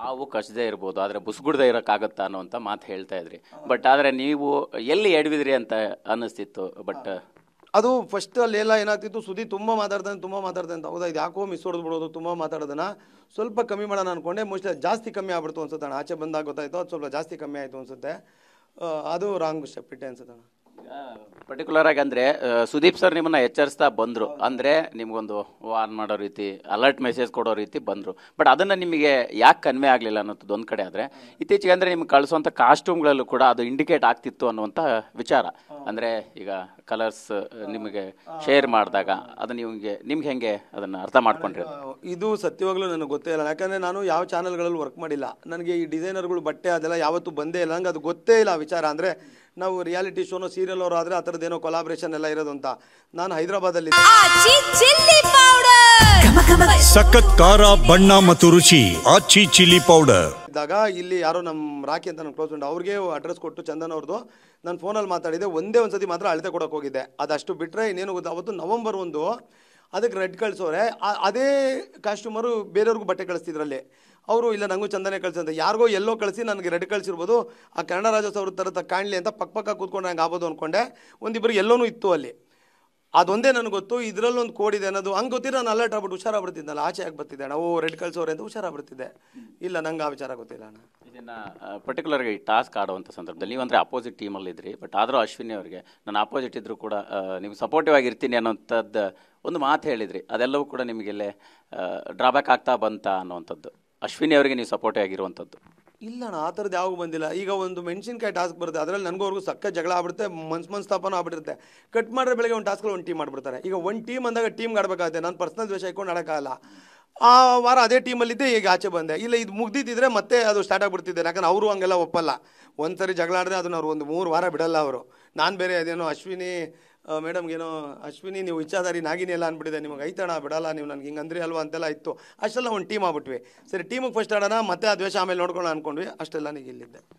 ಹಾವು ಕಚ್ಚದೇ ಇರ್ಬೋದು, ಆದರೆ ಬುಸ್ಗುಡ್ದೇ ಇರೋಕ್ಕಾಗತ್ತಾ ಅನ್ನೋಂಥ ಮಾತು ಹೇಳ್ತಾ ಇದ್ರಿ. ಬಟ್ ಆದರೆ ನೀವು ಎಲ್ಲಿ ಎಡವಿದ್ರಿ ಅಂತ ಅನ್ನಿಸ್ತಿತ್ತು. ಬಟ್ ಅದು ಫಸ್ಟ್ ಅಲ್ಲೆಲ್ಲ ಏನಾಗ್ತಿತ್ತು, ಸುದ್ದಿ ತುಂಬ ಮಾತಾಡ್ತಾನೆ ಅಂತ. ಹೌದಾ, ಇದು ಯಾಕೋ ಮಿಸ್ ಹೊಡೆದು ಬಿಡೋದು, ತುಂಬ ಮಾತಾಡೋದನ್ನ ಸ್ವಲ್ಪ ಕಮ್ಮಿ ಮಾಡೋಣ ಅನ್ಕೊಂಡೆ. ಮೋಸ್ಟ್ಲಿ ಜಾಸ್ತಿ ಕಮ್ಮಿ ಆಗ್ಬಿಡ್ತು ಅನ್ಸುತ್ತೆ ಅಣ್ಣ. ಆಚೆ ಬಂದಾಗ ಗೊತ್ತಾಯ್ತು ಅದು ಸ್ವಲ್ಪ ಜಾಸ್ತಿ ಕಮ್ಮಿ ಆಯಿತು ಅನ್ಸುತ್ತೆ. ಅದು ರಾಂಗ್ ಸ್ಟೆಪ್ ಇಟ್ಟೆ ಅನ್ಸುತ್ತೆ ಅಣ್ಣ. ಪರ್ಟಿಕ್ಯುಲರ್ ಆಗಿ ಅಂದ್ರೆ ಸುದೀಪ್ ಸರ್ ನಿಮ್ಮನ್ನ ಎಚ್ಚರಿಸ್ತಾ ಬಂದ್ರು, ಅಂದ್ರೆ ನಿಮ್ಗೊಂದು ವಾರ್ನ್ ಮಾಡೋ ರೀತಿ, ಅಲರ್ಟ್ ಮೆಸೇಜ್ ಕೊಡೋ ರೀತಿ ಬಂದ್ರು. ಬಟ್ ಅದನ್ನ ನಿಮಗೆ ಯಾಕೆ ಕನ್ವೆ ಆಗ್ಲಿಲ್ಲ ಅನ್ನೋದು ಒಂದ್ ಕಡೆ ಆದ್ರೆ, ಇತ್ತೀಚೆಗೆ ಅಂದ್ರೆ ನಿಮ್ಗೆ ಕಳಿಸುವಂತ ಕಾಸ್ಟ್ಯೂಮ್ಗಳಲ್ಲೂ ಕೂಡ ಅದು ಇಂಡಿಕೇಟ್ ಆಗ್ತಿತ್ತು ಅನ್ನುವಂತ ವಿಚಾರ. ಅಂದ್ರೆ ಈಗ ಕಲರ್ಸ್ ನಿಮಗೆ ಶೇರ್ ಮಾಡಿದಾಗ ಅದು ನಿಮ್ಗೆ ಹೆಂಗೆ ಅದನ್ನ ಅರ್ಥ ಮಾಡ್ಕೊಂಡ್ರಿ? ಇದು ಸತ್ಯವಾಗ್ಲೂ ನನಗೆ ಗೊತ್ತೇ ಇಲ್ಲ. ಯಾಕಂದ್ರೆ ನಾನು ಯಾವ ಚಾನಲ್ಗಳಲ್ಲಿ ವರ್ಕ್ ಮಾಡಿಲ್ಲ. ನನಗೆ ಈ ಡಿಸೈನರ್ಗಳು ಬಟ್ಟೆ ಅದೆಲ್ಲ ಯಾವತ್ತೂ ಬಂದೇ ಇಲ್ಲ. ನಂಗೆ ಅದು ಗೊತ್ತೇ ಇಲ್ಲ ವಿಚಾರ. ಅಂದರೆ ನಾವು ರಿಯಾಲಿಟಿ ಶೋನೋ ಸೀರಿಯಲ್ ಅವರು ಆದರೆ ಆ ಥರದ್ದೇನೋ ಕೊಲಾಬ್ರೇಷನ್ ಎಲ್ಲ ಇರೋದು ಅಂತ. ನಾನು ಹೈದರಾಬಾದಲ್ಲಿ ಸಖತ್ ಖಾರ, ಬಣ್ಣ ಮತ್ತು ರುಚಿ ಆಚಿ ಚಿಲ್ಲಿ ಪೌಡರ್ ಇದ್ದಾಗ ಇಲ್ಲಿ ಯಾರೋ ನಮ್ಮ ರಾಕಿ ಅಂತ ನನ್ನ ಕ್ಲೋಸ್ ಫ್ರೆಂಡ್, ಅವ್ರಿಗೆ ಅಡ್ರೆಸ್ ಕೊಟ್ಟು ಚಂದನ್ ಅವ್ರದ್ದು ನಾನು ಫೋನಲ್ಲಿ ಮಾತಾಡಿದೆ. ಒಂದೇ ಒಂದು ಸತಿ ಮಾತ್ರ ಅಳತೆ ಕೊಡೋಕೆ ಹೋಗಿದ್ದೆ. ಅದಷ್ಟು ಬಿಟ್ಟರೆ ಇನ್ನೇನು ಗೊತ್ತಾ, ಅವತ್ತು ನವಂಬರ್ 1 ಅದಕ್ಕೆ ರೆಡ್ ಕಳಿಸೋರೆ. ಅದೇ ಕಾಸ್ಟ್ಯೂಮರು ಬೇರೆಯವ್ರಿಗೂ ಬಟ್ಟೆ ಕಳಿಸ್ತಿದ್ರಲ್ಲಿ. ಅವರು ಇಲ್ಲ ನನಗೂ ಚಂದನೆ ಕಳಿಸಂತ, ಯಾರಿಗೋ ಎಲ್ಲೋ ಕಳಿಸಿ ನನಗೆ ರೆಡ್ ಕಳಿಸಿರ್ಬೋದು. ಆ ಕನ್ನಡ ರಾಜ್ಯೋತ್ಸವ ಥರ ಕಾಣಲಿ ಅಂತ ಪಕ್ಕ ಕೂತ್ಕೊಂಡು ನಂಗೆ ಆಗ್ಬೋದು ಅಂದ್ಕೊಂಡೆ. ಒಂದಿಬ್ಬರು ಎಲ್ಲೋನೂ ಇತ್ತು ಅಲ್ಲಿ. ಅದೊಂದೇ ನನಗೆ ಗೊತ್ತು, ಇದರಲ್ಲೊಂದು ಕೋಡ್ ಇದೆ ಅನ್ನೋದು. ಹಂಗೆ ಗೊತ್ತಿರೋ ನಾನು ಅಲರ್ಟ್ ಆಗ್ಬಿಟ್ಟು ಹುಷಾರಾಗ್ಬಿಡ್ತಿದ್ದಲ್ಲ, ಆಚೆ ಆಗಿ ಬರ್ತಿದ್ದೆ ಅಣ್ಣ. ರೆಡ್ ಕಳಿಸೋರೆ ಅಂತ ಹುಷಾರಾಗ್ಬಿಡ್ತಿದ್ದೆ. ಇಲ್ಲ, ನಂಗೆ ಆ ವಿಚಾರ ಗೊತ್ತಿಲ್ಲ ಅಣ್ಣ. ಇದನ್ನು ಪರ್ಟಿಕ್ಯುಲರ್ಗೆ ಈ ಟಾಸ್ಕ್ ಆಡುವಂಥ ಸಂದರ್ಭದಲ್ಲಿ ನೀವಂದರೆ ಅಪೋಸಿಟ್ ಟೀಮಲ್ಲಿ ಇದ್ರಿ. ಬಟ್ ಆದರೂ ಅಶ್ವಿನಿ ಅವರಿಗೆ ನಾನು ಅಪೋಸಿಟ್ ಇದ್ದರೂ ಕೂಡ ನೀವು ಸಪೋರ್ಟಿವ್ ಆಗಿರ್ತೀನಿ ಅನ್ನೋಂಥದ್ದು ಒಂದು ಮಾತು ಹೇಳಿದ್ರಿ. ಅದೆಲ್ಲವೂ ಕೂಡ ನಿಮಗೆಲ್ಲೇ ಡ್ರಾಬ್ಯಾಕ್ ಆಗ್ತಾ ಬಂತ ಅನ್ನೋವಂಥದ್ದು, ಅಶ್ವಿನಿ ಅವರಿಗೆ ನೀವು ಸಪೋರ್ಟಿವ್ ಆಗಿರುವಂಥದ್ದು? ಇಲ್ಲ ಅಣ್ಣ, ಆ ಥರದ್ದು ಯಾವಾಗ ಬಂದಿಲ್ಲ. ಈಗ ಒಂದು ಮೆಣಸಿನ್ಕಾಯಿ ಟಾಸ್ಕ್ ಬರುತ್ತೆ, ಅದರಲ್ಲಿ ನನಗೂ ಸಕ್ಕ ಜಗಳ ಆಗ್ಬಿಡುತ್ತೆ, ಮನ್ಸ್ತಾಪನ ಆಗ್ಬಿಟ್ಟಿರುತ್ತೆ. ಕಟ್ ಮಾಡಿದ್ರೆ ಬೆಳಗ್ಗೆ ಒಂದು ಟಾಸ್ಕಲ್ಲಿ ಒಂದು ಟೀಮ್ ಮಾಡಿಬಿಡ್ತಾರೆ. ಈಗ ಒಂದು ಟೀಮ್ ಅಂದಾಗ ಟೀಮ್ಗೆ ಆಡಬೇಕಾಗುತ್ತೆ. ನಾನು ಪರ್ಸ್ನಲ್ ದ್ವೇಷ ಇಟ್ಕೊಂಡು ಆಡೋಕ್ಕಾಗಲ್ಲ. ಆ ವಾರ ಅದೇ ಟೀಮಲ್ಲಿದ್ದೆ, ಈಗ ಆಚೆ ಬಂದೆ. ಇಲ್ಲ, ಇದು ಮುಗ್ದಿದ್ದಿದ್ರೆ ಮತ್ತೆ ಅದು ಸ್ಟಾರ್ಟ್ ಆಗಿಬಿಡ್ತಿದ್ದೆ. ಯಾಕಂದ್ರೆ ಅವರು ಹಂಗೆಲ್ಲ ಒಪ್ಪಲ್ಲ. ಒಂದು ಸರಿ ಜಗಳ ಆಡಿದ್ರೆ ಅದನ್ನ ಅವ್ರು ಒಂದು 3 ವಾರ ಬಿಡಲ್ಲ ಅವರು. ನಾನು ಬೇರೆ ಅದೇನೋ ಅಶ್ವಿನಿ ಮೇಡಮ್ಗೇನೋ ಅಶ್ವಿನಿ ನೀವು ಇಚ್ಛಾದಾರಿ ನಾಗಿನಿ ಎಲ್ಲ ಅಂದ್ಬಿಟ್ಟಿದೆ, ನಿಮಗೆ ಐತಣ ಬಿಡಲ್ಲ ನೀವು ನನಗೆ ಹಿಂಗೆ ಅಂದ್ರಿ ಅಲ್ವಾ ಅಂತೆಲ್ಲ ಇತ್ತು. ಅಷ್ಟೆಲ್ಲ ಒಂದು ಟೀಮ್ ಆಗ್ಬಿಟ್ವಿ. ಸರಿ, ಟೀಮಿಗೆ ಫಸ್ಟ್ ಆಡೋಣ, ಮತ್ತೆ ಆ ದ್ವೇಷ ಆಮೇಲೆ ನೋಡ್ಕೊಳ್ಳೋಣ ಅಂದ್ಕೊಂಡ್ವಿ. ಅಷ್ಟೆಲ್ಲ ನೀಗ ಇಲ್ಲಿದ್ದೆ.